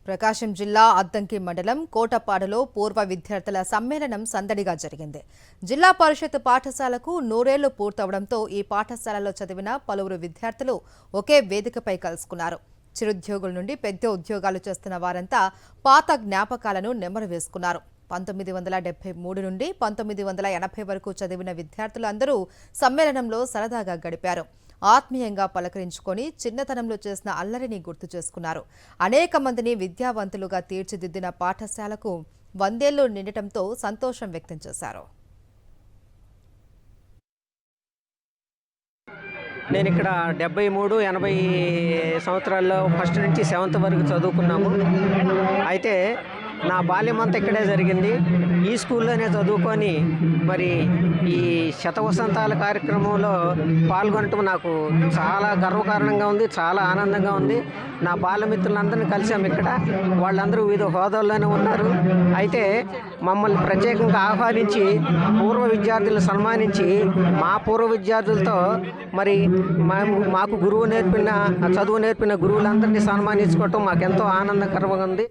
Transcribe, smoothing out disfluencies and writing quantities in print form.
ప్రకాశం జిల్లా అద్దంకి మండలం కోటపాడులో పూర్వ విద్యార్థుల సమ్మేళనం సందడిగా జరిగింది. జిల్లా పరిషత్ పాఠశాలకు 100 ఏళ్లు పూర్తవడంతో ఈ పాఠశాలలో చదివిన పలువురు విద్యార్థులు ఒకే వేదికపై కలుసుకున్నారు. చిరుద్యోగుల నుండి పెద్ద ఉద్యోగాలు చేస్తున్న వారంతా పాత జ్ఞాపకాలను నెమరు వేసుకున్నారు. 1973 నుండి 1980 వరకు చదివిన విద్యార్థులందరూ సమ్మేళనంలో సరదాగా గడిపారు. ఆత్మీయంగా పలకరించుకొని చిన్నతనంలో చేసిన అల్లరిని గుర్తు చేసుకున్నారు. అనేక మందిని విద్యావంతులుగా తీర్చిదిద్దిన పాఠశాలకు 100 ఏళ్లు నిండటంతో సంతోషం వ్యక్తం చేశారు. నేను ఇక్కడ 73, 80 సంవత్సరాల్లో ఫస్ట్ నుంచి 7th వరకు చదువుకున్నాము. అయితే నా బాల్యం అంతా ఇక్కడే జరిగింది. ఈ స్కూల్లోనే చదువుకొని మరి ఈ శతవసంతాల కార్యక్రమంలో పాల్గొనటం నాకు చాలా గర్వకారణంగా ఉంది, చాలా ఆనందంగా ఉంది. నా బాల్యమిత్రులందరినీ కలిసాము ఇక్కడ. వాళ్ళందరూ వివిధ హోదాల్లోనే ఉన్నారు. అయితే మమ్మల్ని ప్రత్యేకంగా ఆహ్వానించి పూర్వ విద్యార్థులను సన్మానించి మా పూర్వ విద్యార్థులతో మరి మాకు చదువు నేర్పిన గురువులందరినీ సన్మానించుకోవటం మాకెంతో ఆనందకరంగా ఉంది.